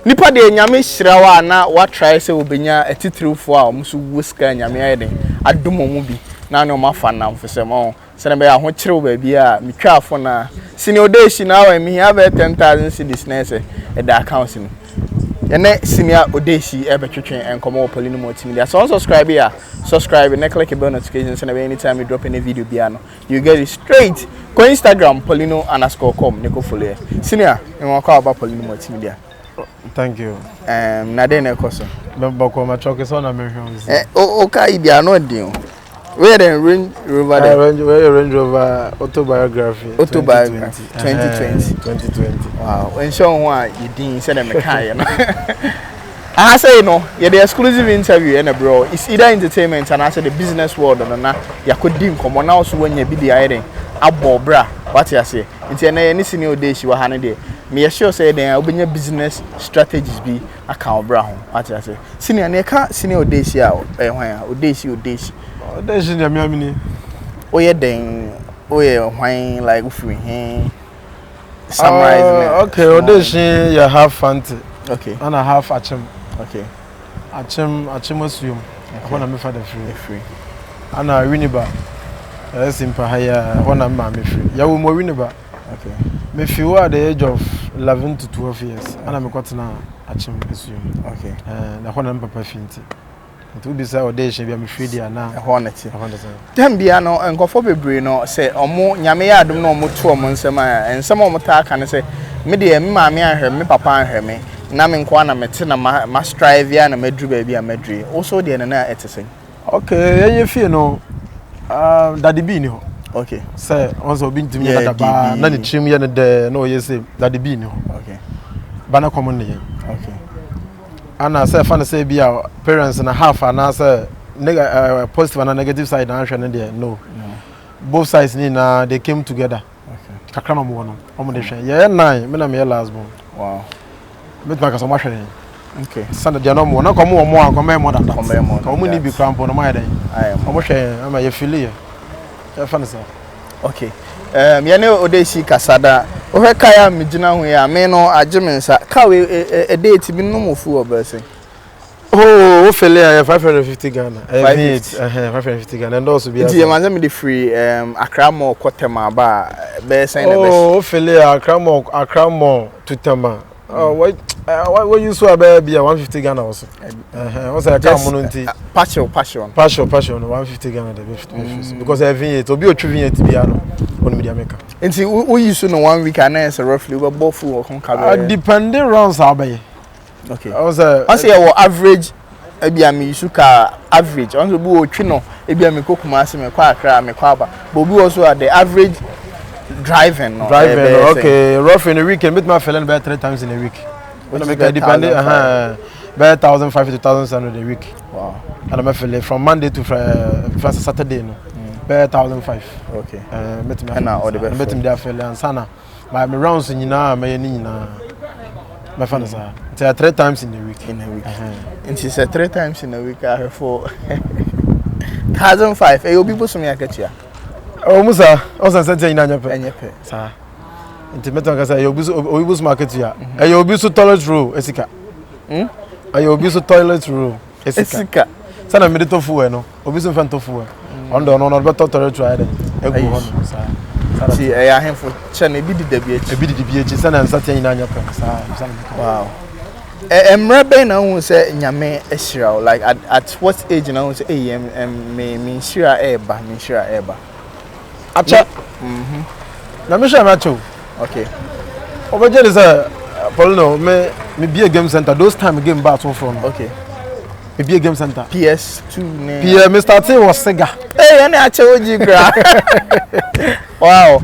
nipa de nyame hyira wa na wa try say obenya atitirifo a omusu wuska nyame ayeden adomo mu bi na ne o mafa na mfese mo se na be ya ho kire ba bi a metwafo na sini Odeeshie na wa mi have 10,000 cedis na ese e da account ni ene senior Odeeshie e be twetwen enkomo Poleeno Multimedia. So subscribe here, subscribe and click the bell notifications and anytime we drop any video biano you get it straight go Instagram Poleeno_com ne ko follow senior e won call about Poleeno Multimedia. Thank you. Na dey na koso Bako ma choke so na me hwe okay bia no din where the Range Rover Range Rover autobiography 2020. Wow, when show one you din say dem kai no I say no yeah the exclusive interview and bro it's either entertainment and I say the business world and na ya ko din komo na so when you be the iron abobra what you say nti na any senior Odeeshie wa hane de me sure say then obenya business strategies bi aka obra ho what you say senior na ka senior Odeeshie a hwan a Odeeshie na me amini oye den oye hwan like free hin summarize okay Odeeshie you have fancy okay and I have achim okay achim assume I want to me for the free and I winiba simple higher when I'm free ya wo mo winiba okay me feel at the age of 11 to 12 years and I'm got na achim assume okay na when I'm papa finti it will be say Odeeshie be me free there na honest dem bia no enkofo bebre no say omo nyame ya adom no omo to omo nsem a ensem omo ta aka ne say me de me maame ahwe me papa ahwe me na me nko na mete na ma strive ya na madru ba bia madru also de na etesen okay ye fie no daddy bi ni ho okay say once obi ntimi ya daba na ne chim ye ne de no ye say daddy bi ni ho okay bana common ne okay ana say fan say bia parents na half ana say positive and negative side na hwe ne de no both sides ni na they came together okay kakra no mo no omo de hwe ye nine me na me last born wow met ma ka so ma hwe okay sana de no mo na ko mo akoma mo dada ko mo ni bi crampo no ma den omo hwe ama ye feel ye fan say okay ye ne Odeeshie kasada o hwe kaya me gina ho ya me no agemensa ka we e date bi no mo fu obese oh feel ye 550 Ghana 550 Ghana and also be die man me the free Accra Mall Kotema ba be say na be oh feel ye Accra Mall Tutama what you saw be 150 Ghana also what's that come on nti passion 150 Ghana because every year to be otriving it be ano on media maker nti we use no 1 week and is roughly we both full kon ka depending rounds abaye okay I say your average ebia me use ka average on be otwi no ebia me kokuma ase me kwa Accra me kwa ba but we also at the average driving okay rough in a week and meet my fellow about 3 times in a week when I make depending about 1,500 to 1,700 a week wow and I'm feeling from Monday to Friday Saturday no about 1,500 okay meet me and all the best meet me there feeling sana my rounds nyina my nyina my fans are 3 times in a week and she said 3 times in a week I have for 1,500 you people so me akatia oh musa o say nyina nyepe sa intimate ka say you obi market ya e you obi so toilet roll esika you obi so toilet roll esika sana me de tofu we no obi so fan tofu we on do no better toilet roll ade egu ho no sa si e ya henfo che na bi di da bi echi sana nsa nyina nyepe sa wow emrebe na hu say nyame ehira like at what age na hu say me shira eba acha na me share macho okay obeje dey say Poleeno me be a game center those time game back so from okay me be a game center PS2 ne me started was Sega any acha oji gra wow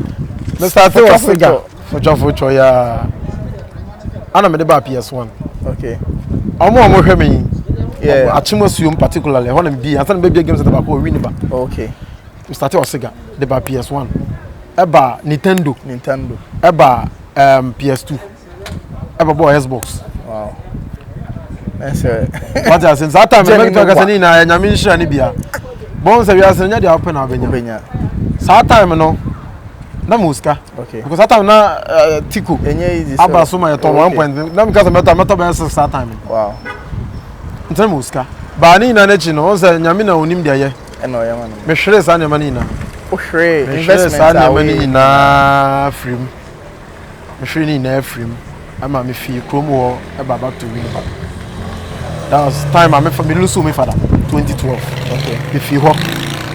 me started was Sega for cho ya ana me dey ba PS1 okay omo hwe me yeah achimosium particularly when me be answer me be a game center ba ko win ba okay we started was Sega dey ba PS1 eba Nintendo eba PS2 eba boy Xbox wow that's what I since that time me talk say na nyame nhira ni bia bon say we are nya dey open na benya that time no na muska okay because that time na tiku easy aba so my ton 1 point na because meta by that time wow ntan muska ba ni na chi no say nyame na onim de ye eno ye man me hwere sa ne mani na o hwere investment sa ne mani na free me hwere ni na free ama me fi krom wo e ba back to win that was time I me lose my father 2012 okay me fi ho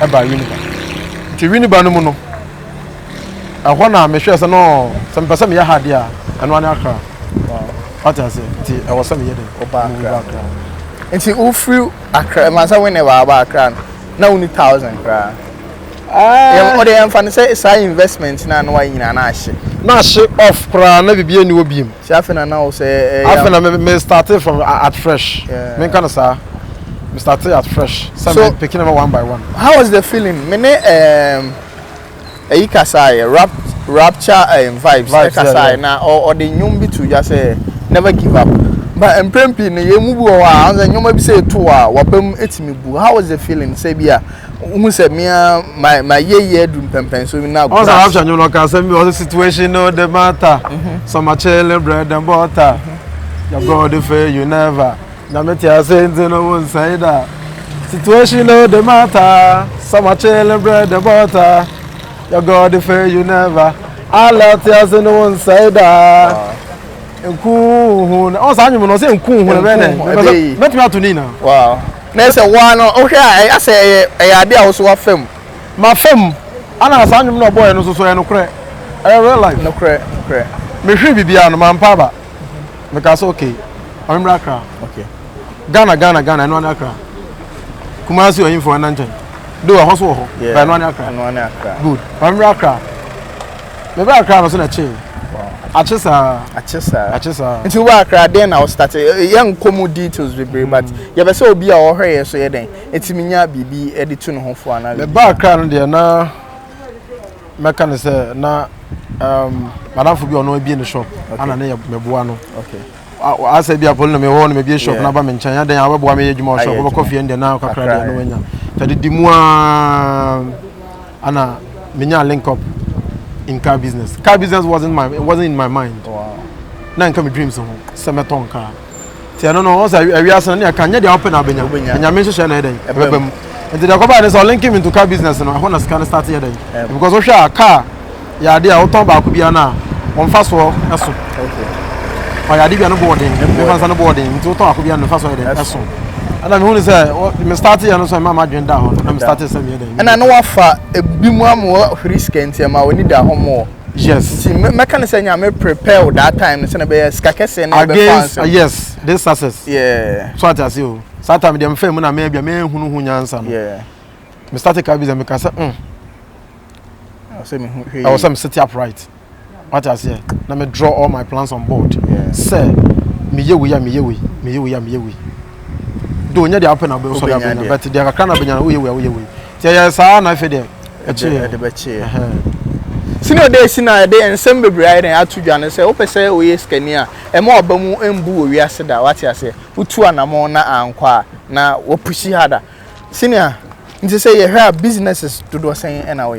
e ba win ba ti win ba no mu no ahọ na me hwere say no some person me ya hard ya eno ani akra wow what I say ti e was some ye dey oba akra nti o free akra man say when e ba akra na uni 1000 kra o dey emphasize say say investment na no wa nyina na ahye off kra na bibie ni obiem si afena na o say afena me started from at fresh me kind of say me started at fresh so picking them one by one. How was the feeling me ne kasai rapture vibes kasai na or the nyum bi to just say never give up but emprempi ne yemu bu o a anza nyoma bi say to a wabam etimi bu. How was the feeling say bia who say me my ye do pempen so na go. Also rapture nyum no ka say me was situation no the matter some chele bread and butter your God fail you never na me tia say no one say that situation no the matter some chele bread and butter your God fail you never Allah tia say no one say that nku na o sa anyum no say nku hu na be ne metumi atuni na wow na say one no o hwe I say e ade a wo so wa fam ma fam ana sa anyum no boy no so no kre real life no kre me hwe bibia no man pa ba me ka say okay amra kra okay Ghana no na kra Kumasi o info na nchen do a hoso ho ba no na kra good amra kra me ba kra no so na che Achesa. Nti wo akra den na o start young common details be but ye be say obi a wo hwe so ye den etimi nya bibi edi tu no ho fo ana me ba akra no de na meka ne say na madam fo bi ono bi ne shop ana ne me boa no okay asa bi apol no me ho no me bi shop na ba me nchen ya den ya boa me ye djuma shop ba coffee en de na kakra de no wanya tadi dimu ana menya link up in car business. Car business wasn't in my mind. Wow. Na nka me dreams ho. Se meton car. Ti no no, so we asan na kan nya dey open abenya. Nya me hye na eden. Ebem. Nti dey koba dey so link him into car business no. I want to scan start here then. Because we share car ya dey a wo ton ba ko bia na on fa so eso. Okay. O ya dey bia no boarding. Me fa so no boarding. Nti wo ton ko bia no fa so here eso. And me who say me start here no so mama dwen da ho. Na me start here here then. And I know wafa ebi mu am wo risk enti ma woni da ho mo. Yes. See, me can say me prepare that time say na be skakese na be fancy. Yes, this success. Yeah. So I say o. So time dem fam na me bia me hunu hu nyansa no. Yeah. Me start car business me can say I say me I was some sit upright. What I say, na me draw all my plans on board. Yeah. Say me ye we. Do nya dey happen na be so ya be but dey akra na be nya we ye. Ti ya sa na fe dey. E be che. Senior day sina dey ensem bebre ai den atudwane say opese oye skania e ma obamu embu owi ase da wati ase utu anamo na ankwa na wo pushi hada senior nti say ye hwa businesses to do say na we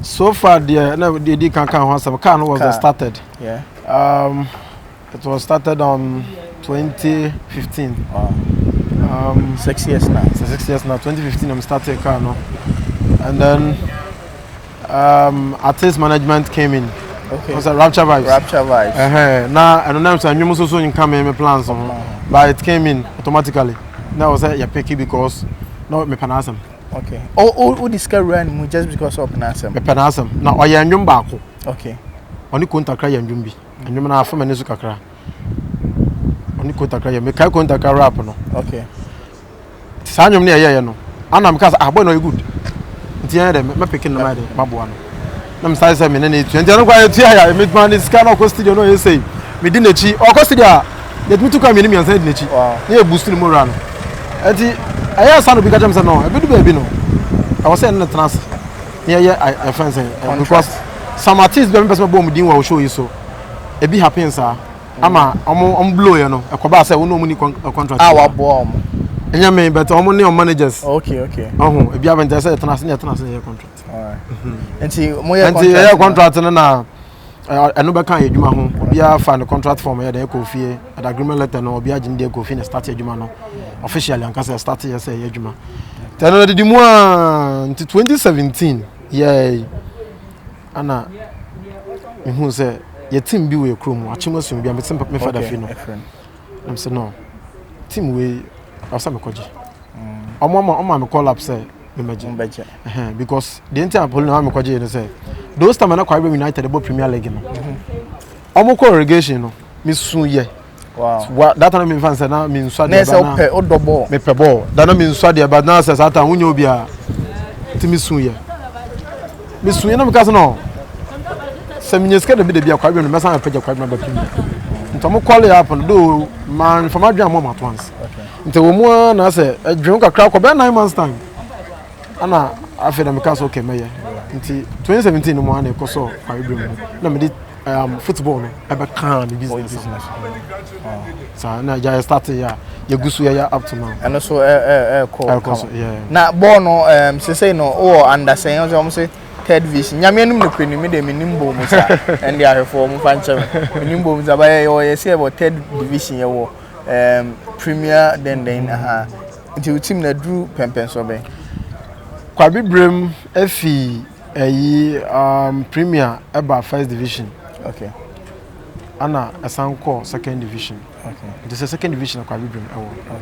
so far there na dey kan ho asem car no was started yeah it was started on 2015 6 years now 2015 I started car no and then artist management came in. Okay. It was a Rapture Vibes. Now I don't know if I'm so in come plans but it came in automatically. Now I was like, picky because no me panasam. Okay. Oh, discover run just because of panasam. Me panasam. Now I am baako. Okay. Oni konta kra ya ndwumbi. Ndwum na afa manesu kakra. Oni konta kra ya me kai konta kra rap no. Okay. Sa ndwum na ye no. Ana me ka boy no good. Ntia de me pikin no made maboa no na mstari say me na etu ntia no kwa etu ya me man is kind of studio no you say me di nechi o ko studio let me to come in me answer di nechi na e boost ni mo ra no enti aya sa no bi ka jam say no e bi do baby no I was saying na trans I friends because some artists be person bom din wa show you so e bi happen sa ama om blow you no e ko ba say wo no mu ni contract wa bo om enya me but omo ne managers okay e bi avent say trans contract alright Enti contract na eno be kan adwuma ho obi a fa the contract form ya dey kofie at agreement letter no obi agin dey kofie na start adwuma no officially anka start ya say adwuma tano de mu until 2017 yeah ana hu say your team bi we krom achimo so bi am say me father fi no I'm say no team we asa me koji omo me call up say me because the entire Poleeno me koji no say those time na Kwabra United the Premier League no omo call relegation no me sun ye wow that time me fan say na me nso de ba na o do ball me pe ball that na me nso de ba na say satan hunya obi a ti me sun ye na me ka no se me nyeska de bi Kwabra no me san pe Kwabra ba Premier nto mo call ya happen do man from adwan mo at once nto wo mu na say adwan kakra ko be 9 months time ana after me ka so okay me ye nti 2017 no mo na ko so Kwabra na me football no ebe kan business so na ja start ya gusu ya up to now and also na ball no say no o understand o say third division nyame anum no kwani me de menimbo mu sa and they for mu fanchem menimbo mu za ba ye say about third division ye wo premier then aha until team na drew pempen so be Kwabra efi premier eba first division. Okay. Anna Asanko second division. Okay. This is second division of Kwabra.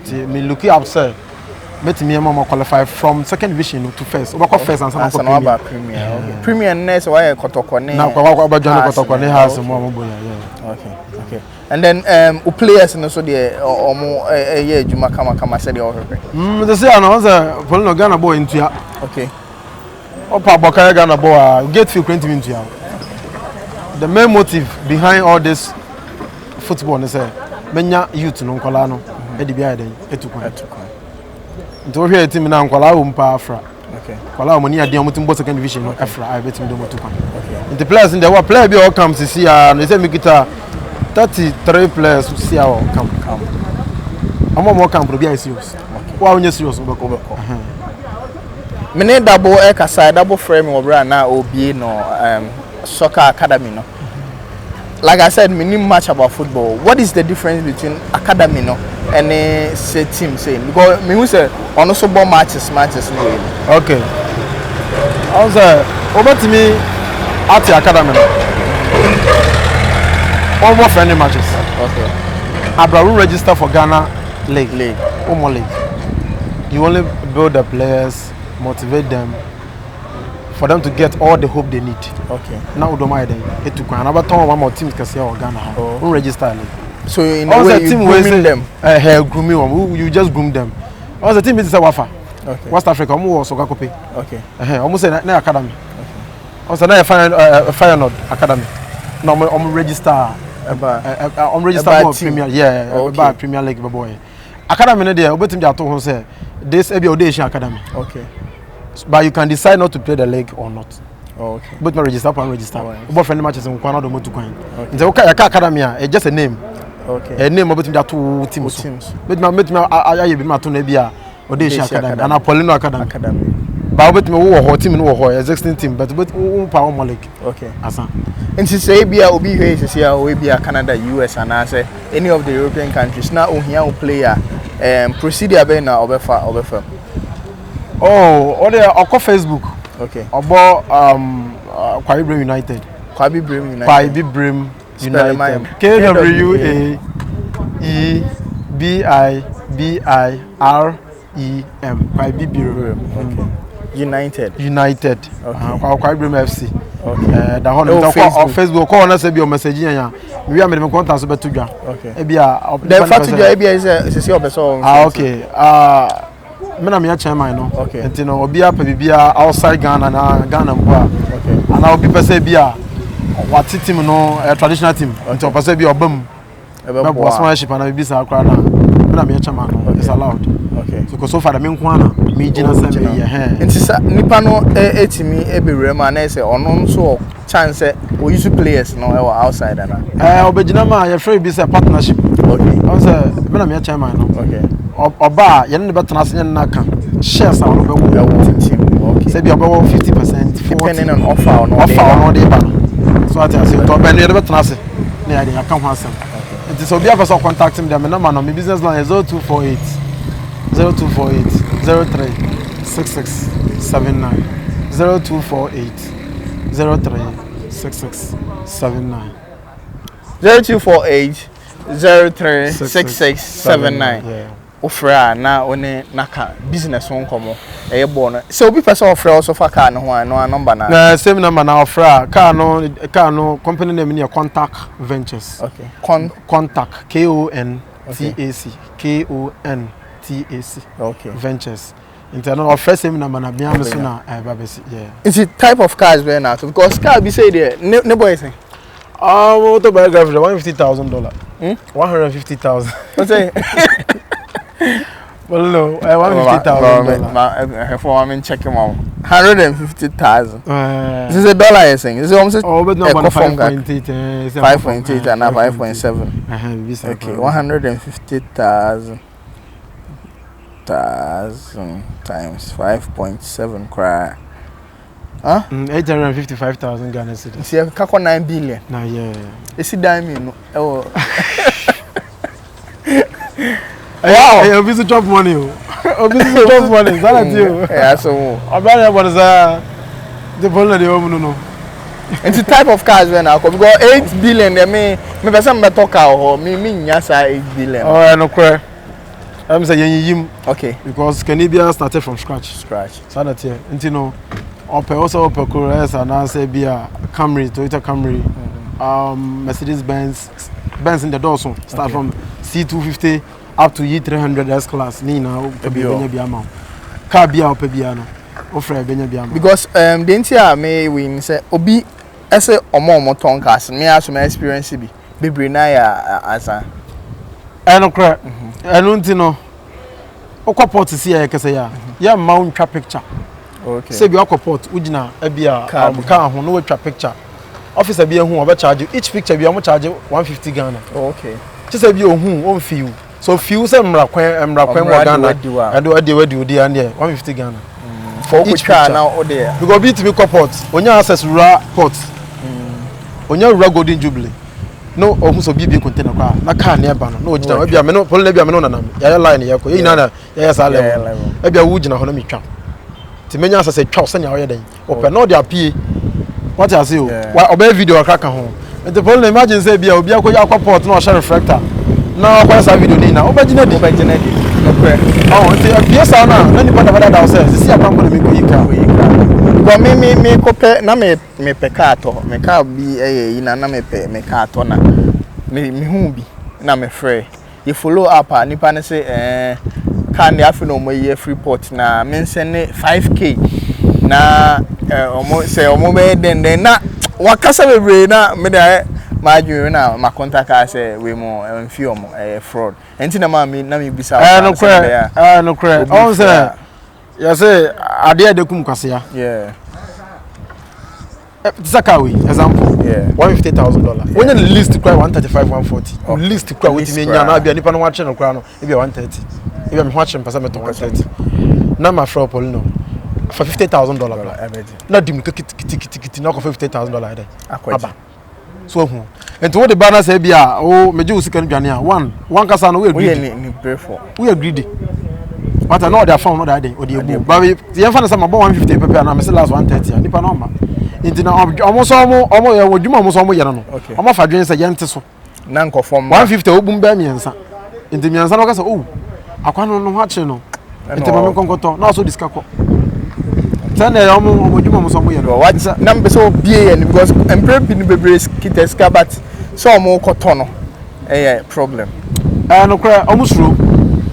Okay. Me looking outside. Met me mama qualify from second division to first. Oba first and some premier. Okay. Premier next why Kotokone. Na kwa John Kotokone has mo boya. Yeah. Okay. And then players no so there omo ye adwuma kama say dey ohwe. They say announcer Poleeno Ghana boy into ya. Okay. Opa Bokaya Ghana boy get feel 20 minutes ya. The main motive behind all this football is menya youth no nkola no e di bia den etukwan nti wo hwe team na nkola wo mpa afra okay nkola mo ni ade mo timbo second division no afra I bet me do motukwan okay nti players in the player bi all come see ya no say me kita 33 players see ya come mo come pro bia serious wa onye serious go me ne double kasa double frame wo bra na obi no soccer academy no like I said me know much about football. What is the difference between academy no and say team saying because me who say on also ball matches no okay I was over to me at the academy no over friendly matches okay Abraru register for Ghana league Omo league you only build the players motivate them for them to get all the hope they need. Okay. Now we don't mind them. It took another time one more teams can see our Ghana. We register. So in a way, you grooming them. Grooming them. You just groom them. Also, the team is a Wafa. Okay. West Africa. Almost also got copy. Okay. Almost na academy. Okay. Also na Fire Nord academy. Now I'm register. I'm register for Premier. Yeah. About Premier League boy. Academy na there. Obetim dey ato ho say this e be Odeeshie academy. Okay. But you can decide not to play the league or not. Oh, okay. But my register and register. But friendly matches in Kwana do mo to coin. Okay. The academy it's just a name. Okay. A name about that two teams. But my I be my to na bia Odeeshie academy and Poleeno academy. But but me wo team no wo existing team but power more league. Okay. Asa. And say bia obi here say we bia Canada, US and say any of the European countries now ohia player procedure be na obefa. Oh, or there on Facebook. Okay. About Kwabra United. Kwabra United. Kwabra United. KWAEBIBIREM. Kwabra. Okay. United. Okay. Kwabra FC. Okay. The whole on Facebook. Call us be your message here. We are making contact so better. Okay. Ebia. The fact you Ebia is your person. Okay. Me na me chairman no. Okay. Enti no obi apa bibia outside Ghana na Ghana mpo. Okay. Ana obi pese bia what team no traditional team. Enti opese bia obam. Ebe bo sponsorship na bibi sa akra na. Me na me chairman no. It's allowed. Okay. So far me nko ana me gina say me ye. Enti sa nipa no etimi ebewre ma na say ono nso chance we use players no outside na. Obegina ma ye free bi say partnership. Okay. I say me na me chairman no. Okay. Oba ye ne betena ase na kan shares a no be wo team. Okay. Say be about 50%. depending on offer or no the ban. So I say to ben you better say na I can ho asem. It is obi person contact me my number no my business line is 0248 03 6679 0248 03 6679 0248 03 6679. Yeah. Offer na one naka business won komo e born so obi person offer also for car no ho no number na same number na offer car no company name near Contact Ventures. Okay. Contact KONTAC KONTAC okay Ventures internal offer same number na bia me so na babesi yeah. Is it type of cars we now because car be say there ne boy say autobiography $150,000 150,000 what say well no $150,000 for I mean check him out 150,000 this is a dollar you saying this is almost but no 5.8 5.8 and 5.7 okay 150,000 times 5.7 cry 855,000 Ghana cedis. See, I can't 9 billion. Nah, yeah. You see, diamond. Oh. Wow. Hey, obviously job money. Obviously job money. That's you. Yeah, so. I'm not about the bonnet. No. It's the type of cars we now because 8 billion. They me person me talk out. Me nyasa 8 billion. Oh, I no cry. I'm saying okay. Because Canibia started from scratch. So that's here. And you know. Also Corolla and I say be a Camry, Toyota Camry, Mercedes Benz in the door so start from C250 up to E300 S class. Nina Benya car be out Pebiano. Offer Benya Biamo. Because the entire may win say Obi as a omo tonkas me as my experience be Brinaya as a I no cry. I don't know. Okoport to see a Casaya. Yeah, mount trap picture. Okay. Say be akoport ujina e bia car ho no we twa picture. Officer bia hu oba charge each picture bia mo charge 150 Ghana. Okay. Just say bia hu on feel. So feel say mra kwan mo Ghana. And we dey and there 150 Ghana. For each car now there. Because be to be port. Onya access rural port. Onya rural Golden Jubilee. No ohun so bibie container kwa na car na eba no. No ojina we bia me no Poleeno bia me no nanam. Ya line ye ko. Ye nyina na ya sa level. E bia wo jina ho na metwa. Timenya say twa se nya wo yeden open no dey apie what I say o obey video akaka ho ente Poleeno imagine say bia obi akoya akoport na o share reflector na o kwa sa video ni na obagina di oh ente apie sa na ni pada da o say sisi apambo na me ko yika but me kope na me peka to me ka bi yi na me ka to na me hu bi na me frɛ you follow up nipa ne say can the no more free port na mention 5k na say be den na wakasa bebre na me da ma adwun na ma contact ka say we mo mfi fraud enti na ma me bisa no credit on say you say ade adekum kwase ya yeah Zakawi example yeah $150,000 when the list cry 135 140 list cry with me nya na bia nipa no wa no cry no e bia 130 e bia me ho ache mpasa me to 130 na ma fra Poleeno for $50,000 na dim kiti na ko $50,000 there aba so hu enti wo de bana say bia o meje usika no dwane a one kasa no we agree ni pray for we agree but I know they found no that day or the ebu but the fan say my 150 pepe na me say last 130 nipa no ma enti na almost ya wodwuma almost omo yera no omo fa dwen say yente so na nkofom 150 obum ba miensa enti miensa no ka say oh akwa no ho ache no enti ma me konkoto na so diskako tana ya omo dwuma almost omo yera what na me say obie because empre bi ni bebre kiteska but so omo koto no problem no kra omo suro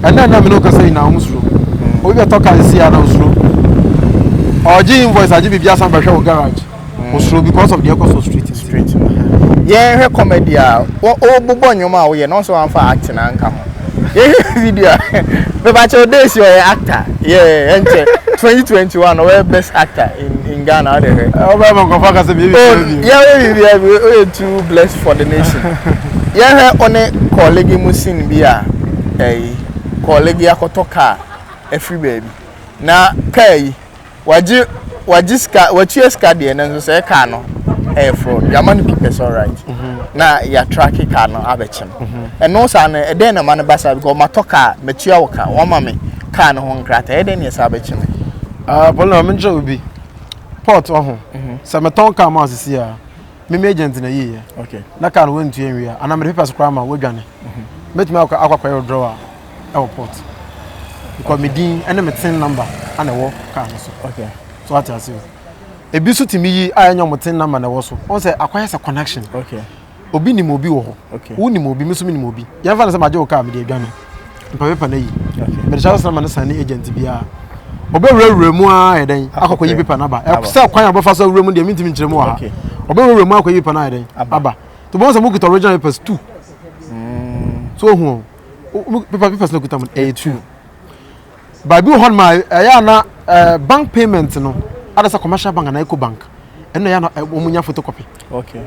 and then me no ka say na omo suro obi be talk as ya na suro oji invoice aji bibia san behwe garage osuro because of the cost of street yeah he comedy a o bobo nyoma wo ye no so amfa act na nka ho video me ba che Odeeshie o actor yeah ente 2021 o best actor in Ghana there o ba man ko faka se baby yeah we too blessed for the nation yeah he one colleague musin bi a colleague akotoka every baby na kai waji wajiska wachiska de na nso say car no fraud yaman people all right na ya track car no abechem and no say na den na man basa because matoka metua woka wo ma me car no ho nkrata e den yesa abechem Poleeno me nje obi port ho se meton car ma asisi a me agent na yi okay na car no wentu enwia ana me papers kra ma wodwane metumi akwa drawer airport because me din and me tin number and a walk car so okay so what I say ebi so timi yi anya mo tin number na wo so on say acquire a connection okay obi ni mo bi wo ho okay wo ni mo bi me so me ni mo bi ya fa na say ma je wo car me de adwane paper na yi okay me de chawo na sani agent bia obe wura mu a eden akoko yi paper na ba e say kwan abofa so wura mu de mintim nkyere mu ha obe wura mu akoko yi paper na eden aba to bon say mo kuta original papers 2 so hu papers no kuta mo A2 Baby hon my na bank payment no ada commercial bank na eco bank eno ya na omunya photocopy okay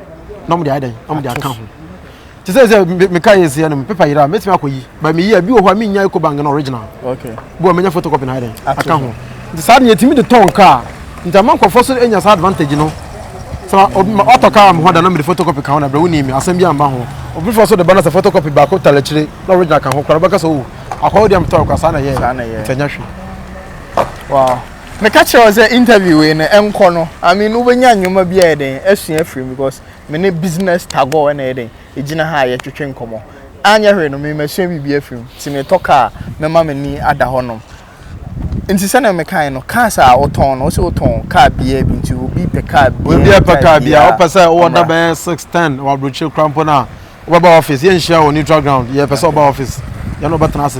no mo dey adan am dey account ti say me kai ese ya no paper ira metimi akoyi ba me yi abi wo ho me nya eco bank na original okay bo me nya photocopy na adan account ti sa na yetimi de ton car nta man ko so enya sa advantage no so auto car am ho da na me photocopy ka ho na bra woni mi asem bi amba ho obi for so de balance photocopy ba ko talechire na original ka ho kra ba ka so akwa dem talk asana ye tanya hwe wow me catch was an interview in enko no I mean ubenya nyoma bia eden asua free because me ne business tago na eden ejina ha ye twetwe nkomo anya hwe no me masua bibia free ti me toka me ma me ni ada honom nti se na me kan no car sa oton no se oton car bia bi nti obi pe car bia obi pe car bia o pese o da be 610 wa broche crampo na o ba office ye nhia o neutral ground ye pese o ba office you know better as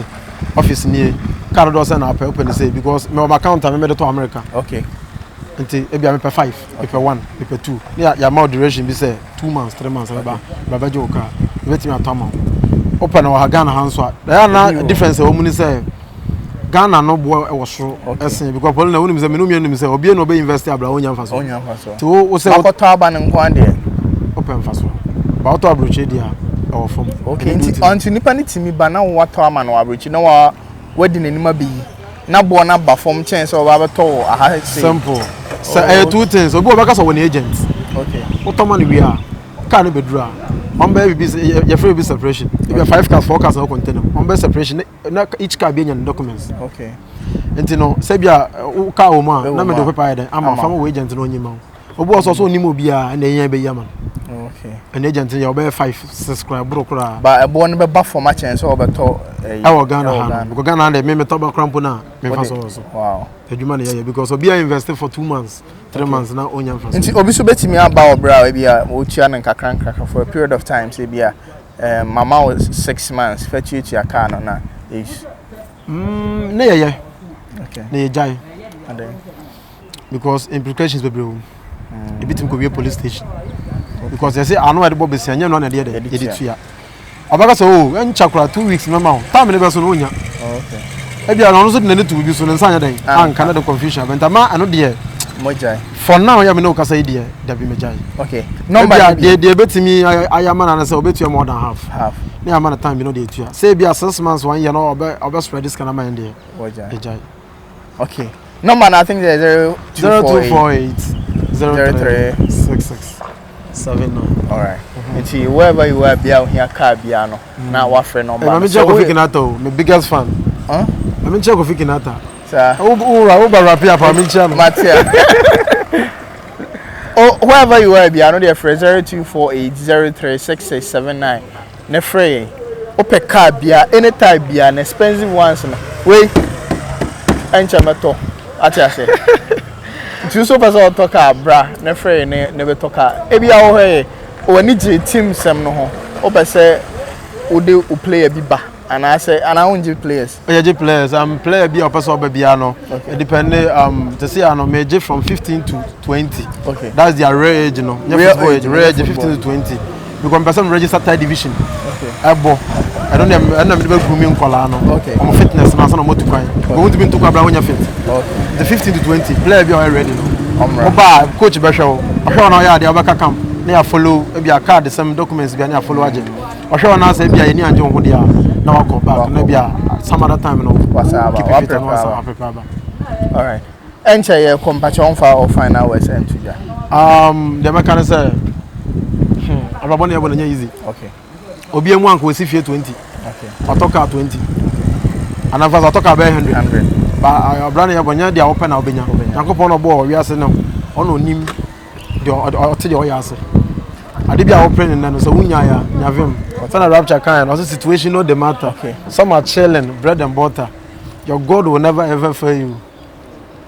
office near car do say na pay open say because my account am me to America okay nti e bia me pay 5 me pay 1 me pay 2 ya my duration be say 2 months 3 months ba je o car e betimi atama open o Ghana hanso ya na difference o mu ni say Ghana no bo e wo so esen because Poleeno woni me say me no mienu me say obi no be invest abra onya mfa so to o say akota aba ne nko ande open mfa so ba auto abroche dia or from okay until nipa ni timi ba na wato ama na wabrochi na wa wadi n'anima bi na bo na ba form chen so ba beto aha say simple so two things obi obaka so woni agent okay automa ni we are car no bedura on be be your free be separation if you 5 cars 4 cars no container on be separation na each car be any documents okay enti no say bia car o ma na me do paper iden ama fam we agent no nyima obi also so onimo bia na yan be yama okay an agent ya obe 5 subscribe bro kra ba e bo no be ba form chen so obeto Ghana ha because Ghana dey me to ba crampo na me fa so wow adwuma na ya because obi a invested for 2 months 3 months na onya fa so nti obi so betimi aba obra bia o tua na nkakra for a period of time say bia mama was 6 months fetch you car no na is na yeah okay na ye jai and then because implications be bro e bitim ko be police station because they say anu e de bob se anya no na de de tua abaka so o enchakura 2 weeks mama time ne be so no onya okay e bia no so de na tu bi so ne nsanya den anka na de confusion but ma anu de mojai for now ya me no kasa idea da bi mejai okay number de betimi ayama na say obetua more than half na ya man time bi no de tua say bia 6 months 1 year no obe spread this kind of mind there mojai okay number I think there 0248 0366 79 all right nti wherever you are bia here car bia no na wa friend number me check Kofi Kinata my biggest fan me check Kofi Kinata sir o ba rap here for me check Matia oh wherever you are bia no dey friend 0248036679 na free ope car bia anytime bia na expensive ones no we encha meto atiase nti so person talk bra na free ne be talk e bia wo he wani je team sem no ho opese ode o player bi ba and I say and I only players players player bi opese oba bia no it depend to say ano meje from 15 to 20 okay that's their rare age no rare age 15 to 20 because person register third division okay ebo I don't know and be grooming kola no okay I'm fitness na so na motu kwan go to be to kwa bra wonya fit okay the 15 to 20 player bi already no oba coach be hwe o na ya de obaka camp na ya follow e a card some documents bi na follow age o hwe na say bia ye ni anje ho dia na wako back na bia some other time no what's about all right Enche ye compassion for or final words and to the mechanic say Rabon ya bonna easy. Okay. Obi emu anko si fie 20. Okay. Otoka 20. And I otoka be 100. Ba brand ya bonya dia open na obenya. Yankopon no bo wi ase no. Ono nim de ote de oyase. Ade bia open na no so wunya ya nyavem. So na rapture kind also situation no the matter. Okay. Some are chilling, bread and butter. Your God will never ever fail you.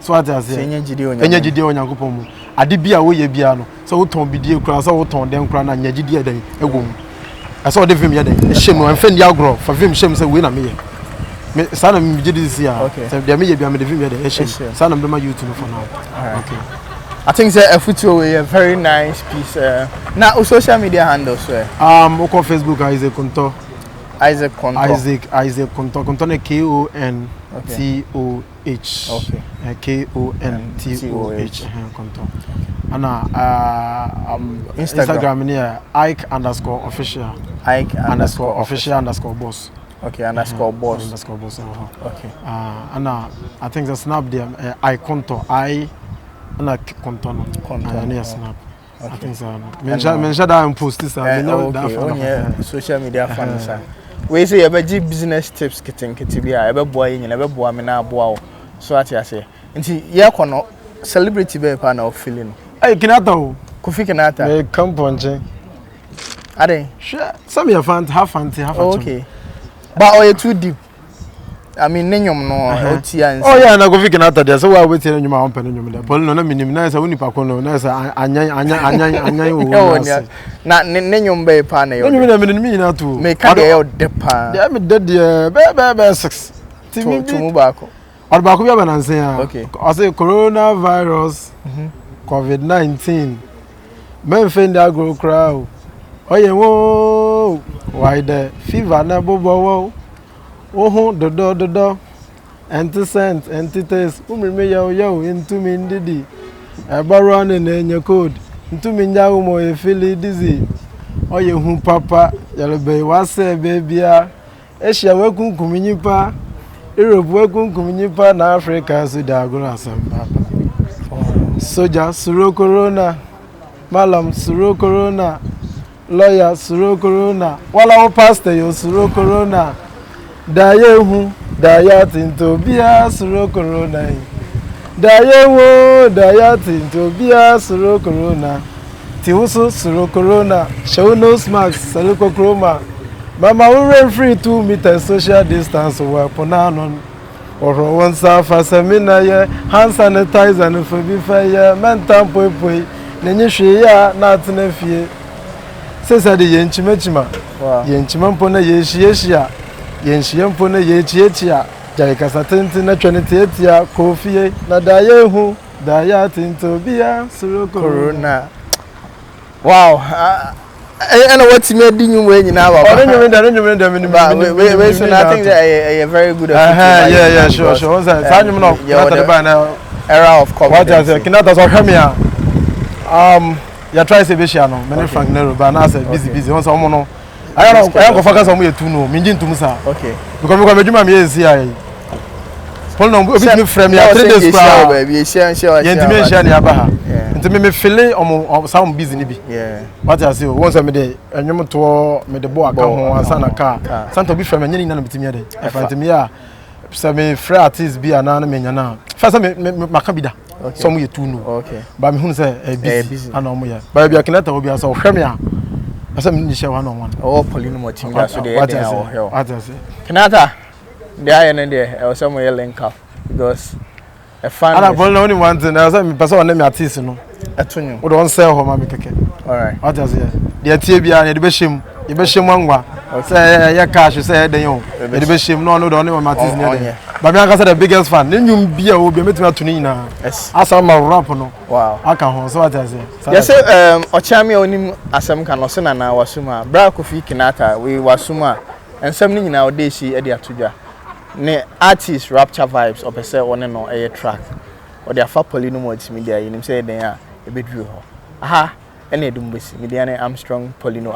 So what I say. Enye jide onyankopon mu. Ade bia wo ye bia no. So wo ton bidie kura, so wo ton dem kura na nya jide den egom. Asa ode vim ye den. Ehjem no amfa ndi agro, fa vim shem say we na me ye. Me sana me jide this year. So dem me ye bia me de vim ye den ehjem. Sana me ma youth no for now. Okay. I think say a photo a very nice piece. Now social media handles where on Facebook Isaac Konto. Isaac Konto. Konto ne KONTOH. Okay. KONTOH. Konto. Ana Instagram near Ike_official. Ike_official_boss. Okay, underscore boss. Okay. Ana I think the snap there Konto na kontono na snap. I think so. Mention that and post this. Social media fans. We say you be business tips kitten bia e be boa yin e be boa me na boa wo. So ati ase. Nti ye kono celebrity be pa na o feeling. Hey Kinata o. Kofi Kinata. Me come ponche. Ade. Sure. Some your fans have fun. Okay. But oh you too deep. I mean, nenyom no otia. Oh yeah, na Kofi Kinata there. So why wait here nyoma on nenyom there. Poleeno na minim na say woni pa kono na say anyan wo. Na nenyom be pa na yo. Nenyom na minim mi na to. Me ka de yo de pa. There me dead there be 6. To mu ba ko. Or ba ko bia na nsen ya. Okay. I say coronavirus. COVID-19. Men fend agro crowd. Oye wo. Why the fever na bobo wo. Oh, the anti-sense, anti-taste. Me yo into me ndidi. Run in your code. Into me now mo you feel dizzy. Oh you who papa, yellow bay was say baby. Asia welcome kuminyipa. Europe welcome kuminyipa na Africa so da go asam papa. Soja suro corona. Malam suro corona. Lawyer suro corona. Wala pastor yo suro corona. Dayehu dayatinto bia suro corona. Dayewo dayatinto bia suro corona. Tiwusu suro corona. Show nose mask saluko chroma. Mama we free 2 meters social distance wa ponanon. Oro wonsa fa semina ye hand sanitizer no for bi fa ye mental poipoi. Nenye hwe ya na atena fie. Sesa de yenchimachima. Yenchima mpona yeshia. Yenshiyempo na yechiechia jai kasatenti na twenty-eight Kofi na dayehu dayatinto bia suro corona. Wow. And what me di nyum we nyina ba. I think a very good. Yeah, sure. Sanyum no. Era of COVID. What is Kinata so hwemia. Ya try say be share no. Many Frank Nero ba na say busy. Once omo no. I don't focus on me too no. Minjin tum sa. Okay. Because me medjuma me ezi ai. Paul no obi me frame ya 3 days pra. Baby, share. Yentime share na ba ha. Ntime me feel some busy ni bi. Yeah. What I say once me dey enwom to me dey bo aka ho ansa na car. Santo bi frame nyini na me timi dey. Efantime ya. So me free artist bi ana na me nya na. First me maka bi da. So mo ye too no. Okay. Ba me hu say busy ana mo ya. Ba bia kinata obi asa hweme a. Asa me ni share one on one. Oh, Poleeno Multimedia so dey there. What I say. Kinata. There and there. I was somewhere link up because a fan. Ana Poleeno only one thing. I say me person na me artist no. Etunyo. We don sell ho ma me keke. All right. What I say. Dey tie bia na dey be shim. You be shim angwa. Say ya cash say den yo. Dey be shim no don my artist ne. But me aka say the biggest fan. Ne nyum bia obi metumi atuni nyina. Yes. Asa ma rap no. Wow. Aka ho so what I say. Yes say ochami onim asem kan no se na na wasuma. Bra Kofi Kinata we wasuma. Ensem ni nyina Odeeshie e dey atodwa. Ne artist rapture vibes opese one no e track. O dey afa Poleeno Multimedia yinim say den a e bedru ho. Aha ene edum besi. Media ne Armstrong Poleeno